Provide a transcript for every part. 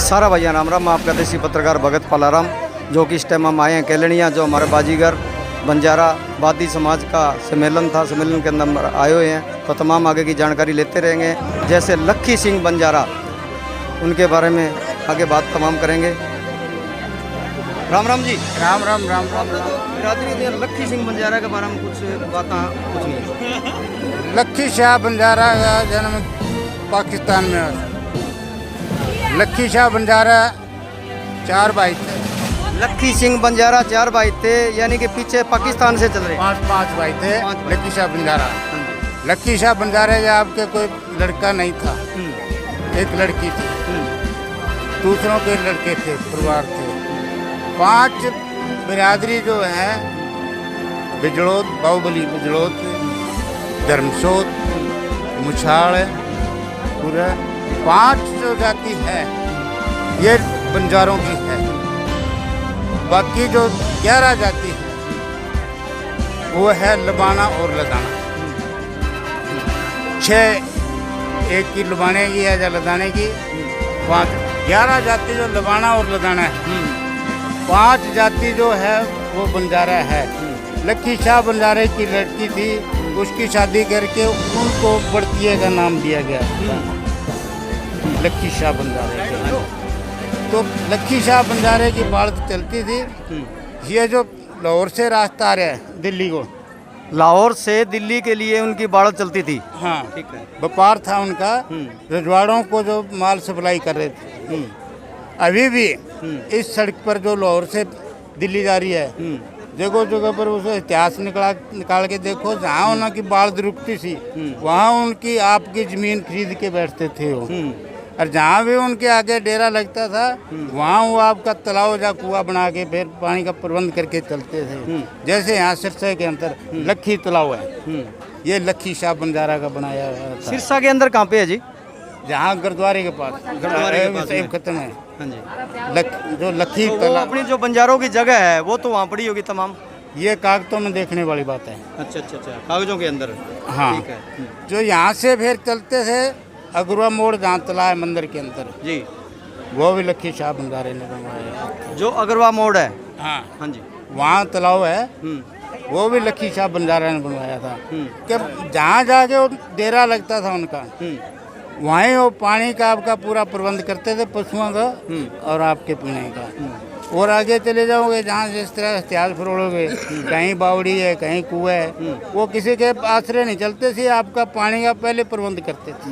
सारा भैया राम राम। आपका देसी पत्रकार भगत पालाराम, जो कि इस टाइम हम आए हैं केलनिया, जो हमारे बाजीगर बंजारा वादी समाज का सम्मेलन था। सम्मेलन के अंदर हम आए हुए हैं, तो तमाम आगे की जानकारी लेते रहेंगे। जैसे लक्खी सिंह बंजारा, उनके बारे में आगे बात तमाम करेंगे। राम राम जी। राम राम राम राम। बिरादरी ने लक्खी सिंह बंजारा के बारे में कुछ बातें कुछ नहीं। लक्खी शाह बंजारा का जन्म पाकिस्तान में हुआ। लक्खी शाह बंजारा 4 भाई थे। लक्खी सिंह बंजारा 4 भाई थे, यानी कि पीछे पाकिस्तान से चल रहे। 5 भाई थे। लक्खी शाह बंजारा। लक्खी शाह बंजारे जो आपके कोई लड़का नहीं था, एक लड़की थी, दूसरों के लड़के थे, परिवार थे। 5 बिरादरी जो है, बिजड़ोत, बाहुबली बिजड़ोत, धर्मसोत, मुछाड़, पूरा 5 जो जाति है ये बंजारों की है। बाकी जो 11 जाति है वो है लबाना और लदाना। 6 एक की लबाने की है या लदाने की, 5 11 जाति जो लबाना और लदाना है। 5 जाति जो है वो बंजारा है। लक्खी शाह बंजारे की लड़की थी, उसकी शादी करके उनको बड़तिये का नाम दिया गया, लक्खी शाह बंजारे के। तो लक्खी शाह बंजारे की बात चलती थी। ये जो लाहौर से रास्ता आ रहा है दिल्ली को, लाहौर से दिल्ली के लिए उनकी बाढ़ चलती थी। हाँ, ठीक है। व्यापार था उनका, रजवाड़ों को जो माल सप्लाई कर रहे थे। अभी भी इस सड़क पर जो लाहौर से दिल्ली जा रही है, जगह जगह पर उसे इतिहास निकाल के देखो, जहाँ उनकी बाढ़ रुकती थी वहाँ उनकी आपकी ज़मीन खरीद के बैठते थे वो। और जहाँ भी उनके आगे डेरा लगता था वहाँ वो आपका तालाब या कुआं बना के फिर पानी का प्रबंध करके चलते थे। जैसे यहाँ सिरसा के अंदर लक्खी तालाब है, ये लक्खी शाह बंजारा का बनाया हुआ था। सिरसा के अंदर कहाँ पे है जी? जहाँ गुरुद्वारे के पास, खत्म है। हाँ जी। जो लक्खी तो तालाब, अपनी जो बंजारों की जगह है वो तो वहाँ पड़ी होगी तमाम। ये कागजों में देखने वाली बात है। अच्छा अच्छा अच्छा, कागजों के अंदर। हाँ, ठीक है। जो यहाँ से फिर चलते थे अगरवा मोड़, जहाँ तला है मंदिर के अंदर जी, वो भी लक्खी शाह बंजारे ने बनवाया। जो अगरवा मोड़ है, हाँ हाँ जी, वहाँ तालाब है, वो भी लक्खी शाह बंजारा ने बनवाया था। कि जहाँ जाके वो डेरा लगता था उनका, वहीं वो पानी का आपका पूरा प्रबंध करते थे, पशुओं का और आपके पीने का। और आगे चले जाओगे, जहाँ जिस तरह इतिहास फरोड़ोगे, कहीं बावड़ी है, कहीं कुआं है, वो किसी के आश्रय नहीं चलते थे, आपका पानी का पहले प्रबंध करते थे।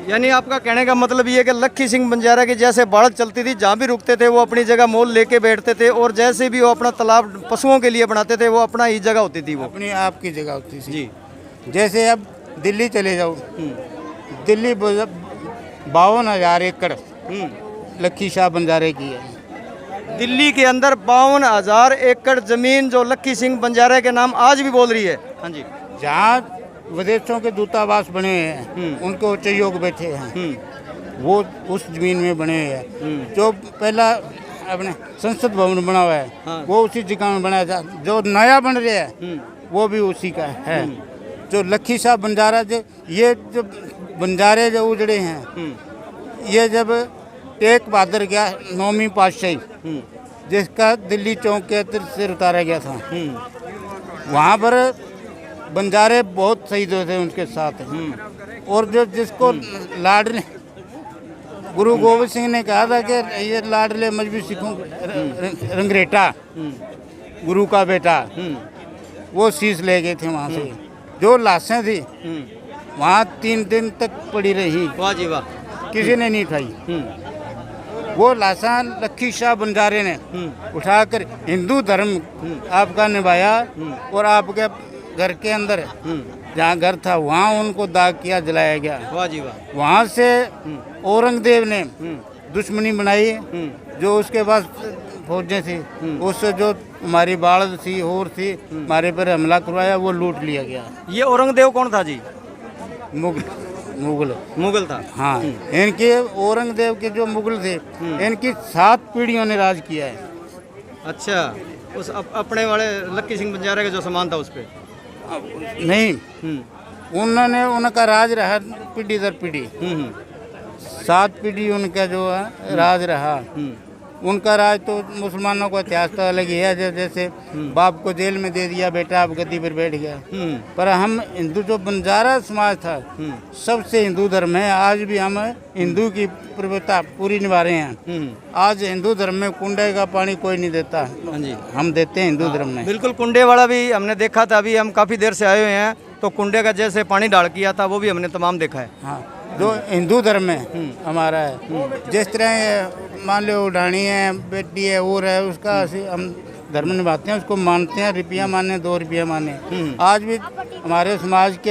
यानी आपका कहने का मतलब ये है कि लक्खी सिंह बंजारा की जैसे बाढ़ चलती थी, जहाँ भी रुकते थे वो अपनी जगह मोल लेके बैठते थे, और जैसे भी वो अपना तालाब पशुओं के लिए बनाते थे वो अपना ही जगह होती थी, वो अपनी आपकी जगह होती थी जी। जैसे अब दिल्ली चले जाओ, दिल्ली 52,000 एकड़ लक्खी शाह बंजारे की है। दिल्ली के अंदर 52,000 एकड़ जमीन जो लक्खी सिंह बंजारे के नाम आज भी बोल रही है। हाँ जी। जहाँ विदेशों के दूतावास बने हैं, उनके उच्चायोग बैठे हैं, वो उस जमीन में बने हैं। जो पहला अपने संसद भवन बना हुआ है, हाँ, वो उसी जगह में बनाया था। जो नया बन रहा है वो भी उसी का है। जो लक्खी शाह बंजारा, जो ये जो बंजारे जो उजड़े हैं, ये जब टेक बहादुर गया 9वीं पातशाही, जिसका दिल्ली चौक के सिर उतारा गया था, वहाँ पर बंजारे बहुत शहीद हुए थे उनके साथ। और जो जिसको लाडले गुरु गोविंद सिंह ने कहा था कि ये लाडले मजबूर सिखों रंगरेटा, गुरु का बेटा, वो शीश ले गए थे वहाँ से। जो लाशें थी वहाँ 3 दिन तक पड़ी रही, वाह जी वाह, किसी ने नहीं उठाई। वो लाशा लक्खी शाह बंजारे ने उठाकर हिंदू धर्म आपका निभाया, और आपके घर के अंदर जहाँ घर था वहाँ उनको दाग किया, जलाया गया। वाह जी वाह। वहाँ से औरंगजेब ने दुश्मनी बनाई, जो उसके पास फौजें थी, उससे जो हमारी बाढ़ थी और थी, हमारे पर हमला करवाया, वो लूट लिया गया। ये औरंगजेब कौन था जी? मुगल था। हाँ, इनके औरंगजेब के जो मुगल थे, इनकी 7 पीढ़ियों ने राज किया है। अच्छा, उस अपने वाले लक्खी सिंह बंजारा का जो सामान था उस पर नहीं, उन्होंने उनका राज रहा पीढ़ी दर पीढ़ी। 7 पीढ़ी उनका जो है राज रहा। उनका राज तो मुसलमानों का इतिहास तो अलग ही है। जैसे बाप को जेल में दे दिया, बेटा अब गद्दी पर बैठ गया। पर हम हिंदू, जो बंजारा समाज था सबसे हिंदू धर्म है। आज भी हम हिंदू की प्रभुता पूरी निभा रहे हैं। आज हिंदू धर्म में कुंडे का पानी कोई नहीं देता, हम देते हैं हिंदू धर्म में। बिल्कुल, कुंडे वाला भी हमने देखा था। अभी हम काफ़ी देर से आए हुए हैं तो कुंडे का जैसे पानी डाल किया था वो भी हमने तमाम देखा है। हाँ, जो हिंदू धर्म में हमारा है, जिस तरह ये मान लो उठानी है, बेटी है, और है, उसका हम धर्म निभाते हैं, उसको मानते हैं। रुपया माने, 2 रुपया माने। आज भी हमारे समाज के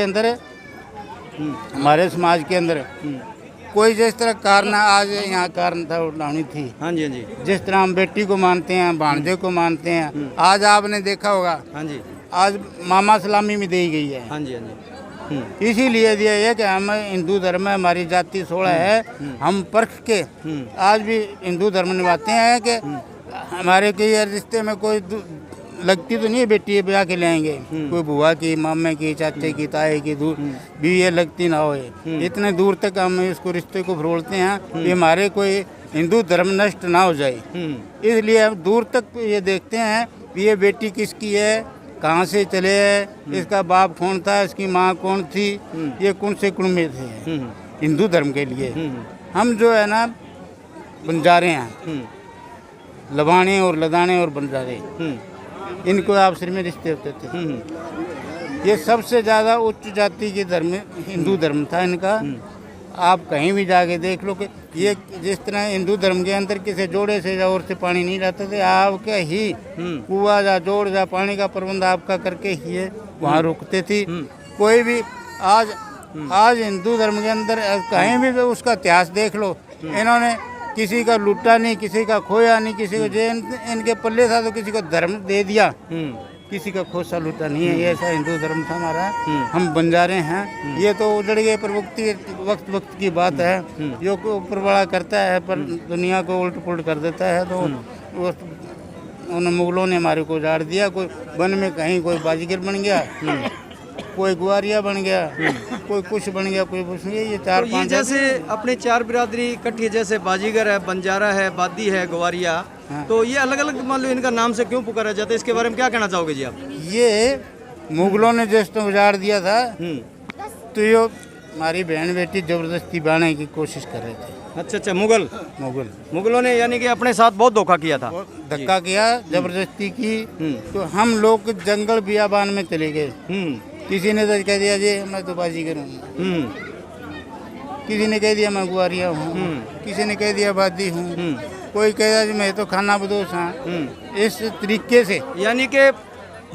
अंदर कोई जिस तरह कारण, आज यहाँ कारण था उठानी थी। हाँ जी, हाँ जी, जिस तरह हम बेटी को मानते हैं, भांजे को मानते हैं। आज आपने देखा होगा, हाँ जी, आज मामा सलामी में दी गई है। हाँ जी, हाँ जी। इसीलिए दिया है कि हम हिंदू धर्म में, हमारी जाति 16 है, हम परख के आज भी हिंदू धर्म निभाते हैं। कि हमारे कई रिश्ते में कोई लगती तो नहीं है, बेटी ब्याह के लाएंगे, कोई बुआ की, मामे की, चाचे की, ताए की दूर भी ये लगती ना हो। इतने दूर तक हम इसको रिश्ते को फरोलते हैं कि हमारे कोई हिंदू धर्म नष्ट ना हो जाए। इसलिए हम दूर तक ये देखते हैं कि ये बेटी किसकी है, कहाँ से चले है, इसका बाप कौन था, इसकी माँ कौन थी, ये कौन से कुल में थे। हिंदू धर्म के लिए हम जो है ना बंजारे हैं, लबाने और लदाने और बंजारे, इनको आपस में रिश्ते होते थे। ये सबसे ज़्यादा उच्च जाति की धर्म हिंदू धर्म था इनका। आप कहीं भी जाके देख लो कि ये जिस तरह हिंदू धर्म के अंदर किसी जोड़े से या और से पानी नहीं लाते थे, आपका ही कुआ या जोड़ या पानी का प्रबंध आपका करके ही है वहाँ रुकते थी। कोई भी आज हिंदू धर्म के अंदर कहीं भी उसका इतिहास देख लो, इन्होंने किसी का लूटा नहीं, किसी का खोया नहीं, किसी को इनके पल्ले था तो किसी को धर्म दे दिया, किसी का खोसा लूटा नहीं है। ये ऐसा हिंदू धर्म था हमारा। हम बंजारे हैं। ये तो उजड़ गए, पर वक्त की बात है। जो ऊपर बड़ा करता है पर दुनिया को उल्ट पुलट कर देता है। तो वो उन मुगलों ने हमारे को उजाड़ दिया। कोई वन में कहीं कोई बाजीगर बन गया, कोई ग्वारिया बन गया, कोई कुछ बन गया, कोई कुछ नहीं। ये 4-5 जैसे अपने 4 बिरादरी इकट्ठी, जैसे बाजीगर है, बंजारा है, बादी है, ग्वारिया, तो ये अलग अलग मान लो इनका नाम से क्यों पुकारा जाता है, इसके बारे में क्या कहना चाहोगे जी आप? ये मुगलों ने जिस तरह उजाड़ दिया था तो ये हमारी बहन बेटी जबरदस्ती बांधने की कोशिश कर रहे थे। अच्छा, मुगलों ने यानी कि अपने साथ बहुत धोखा किया था, धक्का किया, जबरदस्ती की। तो हम लोग जंगल बियाबान में चले गए। किसी ने तो कह दिया जी मैं तो बाजीगर हूँ, किसी ने कह दिया मैं ग्वारिया हूँ, किसी ने कह दिया बादी हूँ, कोई कह दिया जी मैं तो खाना बदोश हूँ। इस तरीके से यानी कि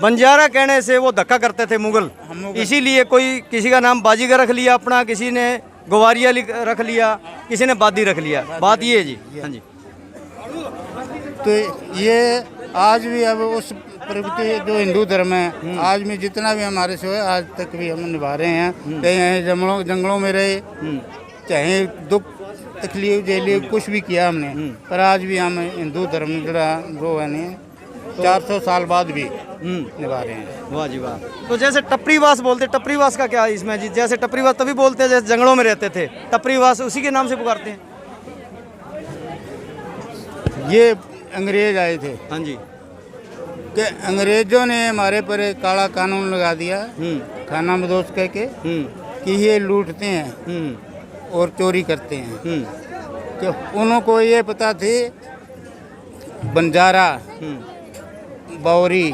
बंजारा कहने से वो धक्का करते थे मुगल, इसीलिए कोई किसी का नाम बाजीगर रख लिया अपना, किसी ने ग्वारिया रख लिया, किसी ने बादी रख लिया। बात ये है जी। हाँ जी। तो ये आज भी अब उस प्रवृत्ति जो हिंदू धर्म है, आज में जितना भी हमारे से है आज तक भी हम निभा रहे हैं। चाहे जंगलों में रहे, चाहे दुख तकलीफ झेली, कुछ भी किया हमने, पर आज भी हम हिंदू धर्म जरा जो है नहीं 400 साल बाद भी निभा रहे हैं। वाह जी वाह। तो जैसे टपरीवास बोलते, टपरीवास का क्या इसमें जी? जैसे टपरीवास तभी बोलते हैं जैसे जंगलों में रहते थे, टपरीवास उसी के नाम से पुकारते हैं। ये अंग्रेज आए थे। हाँ जी। कि अंग्रेजों ने हमारे पर काला कानून लगा दिया, खाना बदोश कह के, कि ये लूटते हैं और चोरी करते हैं। कि उनको ये पता थी बंजारा, बावरी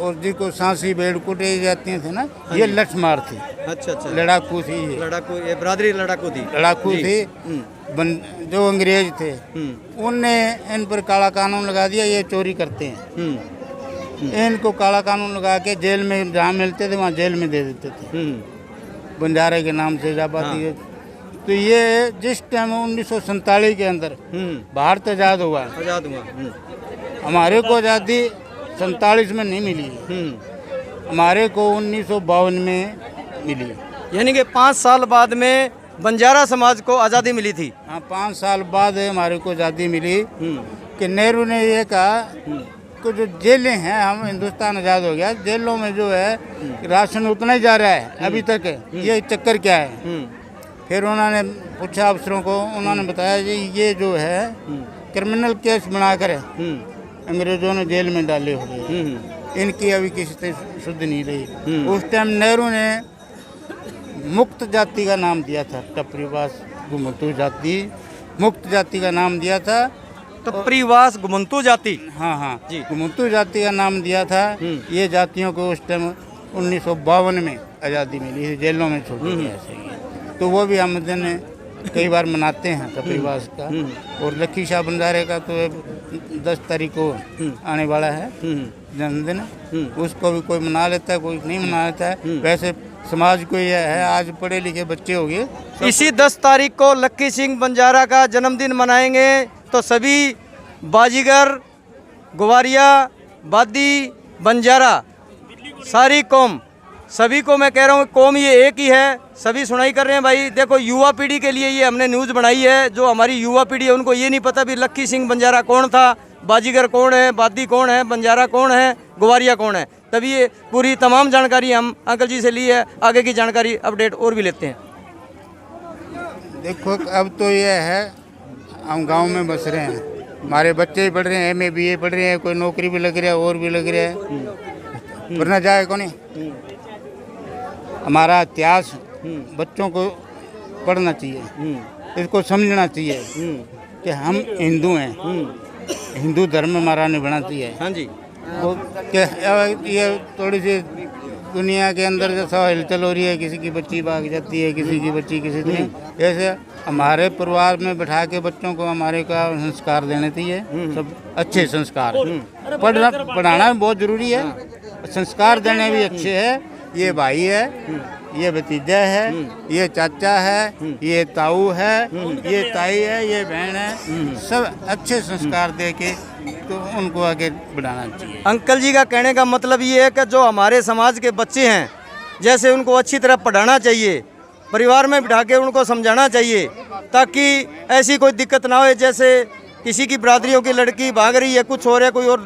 और जिनको सांसी भेड़ कुटे जाती थे ना, ये लठमार थी। अच्छा, लड़ाकू थी। ये बिरादरी लड़ाकू थी। जो अंग्रेज थे उनने इन पर काला कानून लगा दिया, ये चोरी करते हैं। इनको काला कानून लगा के जेल में जहाँ मिलते थे वहाँ जेल में दे देते थे, बंजारे के नाम से जाबाती। तो ये जिस टाइम 1947 के अंदर भारत आज़ाद हुआ, हमारे को आज़ादी 47 में नहीं मिली, हमारे को 1952 में मिली। यानी कि 5 साल बाद में बंजारा समाज को आज़ादी मिली थी। हाँ, 5 साल बाद हमारे को आज़ादी मिली। कि नेहरू ने ये कहा कि जो जेलें हैं, हम हिंदुस्तान आज़ाद हो गया, जेलों में जो है राशन उतना ही जा रहा है अभी तक, ये चक्कर क्या है। फिर उन्होंने पूछा अफसरों को, उन्होंने बताया जी ये जो है क्रिमिनल केस बनाकर अंग्रेज़ों ने जेल में डाले हुए हैं, इनकी अभी किसी से शुद्ध नहीं रही। उस टाइम नेहरू ने मुक्त जाति का नाम दिया था, टपरीवास घुमंतू जाति, मुक्त जाति का नाम दिया था। टपरीवास घुमंतू जाति, हाँ हाँ जी। घुमंतू जाति का नाम दिया था। ये जातियों को उस टाइम 1952 में आज़ादी मिली थी, जेलों में छोड़ दिया ऐसे ही। तो वो भी हम ने कई बार मनाते हैं टपरीवास का। और लक्की शाह बंजारे का तो 10 तारीख को आने वाला है जन्मदिन, उसको भी कोई मना लेता है, कोई नहीं मना लेता है। वैसे समाज को यह है, आज पढ़े लिखे बच्चे हो गए, इसी 10 तारीख को लक्की सिंह बंजारा का जन्मदिन मनाएंगे। तो सभी बाजीगर, ग्वारिया, बादी, बंजारा, सारी कौम, सभी को मैं कह रहा हूँ कौम ये एक ही है, सभी सुनाई कर रहे हैं। भाई देखो, युवा पीढ़ी के लिए ये हमने न्यूज़ बनाई है। जो हमारी युवा पीढ़ी है उनको ये नहीं पता भी लक्की सिंह बंजारा कौन था, बाजीगर कौन है, बादी कौन है, बंजारा कौन है, ग्वारिया कौन है। तभी ये पूरी तमाम जानकारी हम अंकल जी से ली है। आगे की जानकारी अपडेट और भी लेते हैं। देखो अब तो ये है, हम गांव में बस रहे हैं, हमारे बच्चे भी पढ़ रहे हैं, MA BA पढ़ रहे हैं, कोई नौकरी भी लग रहा है और भी लग रहा है, वरना जाए कौन। हमारा इतिहास बच्चों को पढ़ना चाहिए, इसको समझना चाहिए कि हम हिंदू हैं, हिंदू धर्म हमारा निभाना चाहिए। हाँ जी। वो ये थोड़ी सी दुनिया के अंदर जैसा हलचल हो रही है, किसी की बच्ची भाग जाती है, किसी की बच्ची किसी की, ऐसे हमारे परिवार में बैठा के बच्चों को हमारे का संस्कार देने चाहिए, सब अच्छे संस्कार। पढ़ाना भी बहुत ज़रूरी है, संस्कार देने भी अच्छे है। ये भाई है, ये भतीजा है, ये चाचा है, ये ताऊ है, ये ताई है, ये बहन है, सब अच्छे संस्कार दे के तो उनको आगे बढ़ाना चाहिए। अंकल जी का कहने का मतलब ये है कि जो हमारे समाज के बच्चे हैं, जैसे उनको अच्छी तरह पढ़ाना चाहिए, परिवार में बिठा के उनको समझाना चाहिए, ताकि ऐसी कोई दिक्कत ना हो। जैसे किसी की बिरादरियों की लड़की भाग रही है, कुछ हो रहा है, कोई और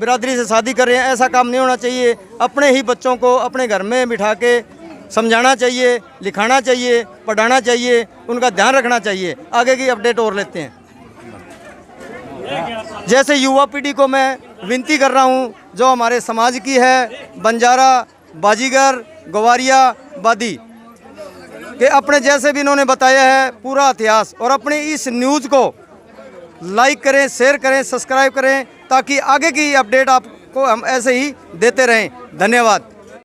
बिरादरी से शादी कर रहे हैं, ऐसा काम नहीं होना चाहिए। अपने ही बच्चों को अपने घर में बिठा के समझाना चाहिए, लिखाना चाहिए, पढ़ाना चाहिए, उनका ध्यान रखना चाहिए। आगे की अपडेट और लेते हैं। जैसे युवा पीढ़ी को मैं विनती कर रहा हूं, जो हमारे समाज की है, बंजारा, बाजीगर, ग्वारिया, बादी, कि अपने जैसे भी इन्होंने बताया है पूरा इतिहास, और अपनी इस न्यूज़ को लाइक करें, शेयर करें, सब्सक्राइब करें, ताकि आगे की अपडेट आपको हम ऐसे ही देते रहें। धन्यवाद।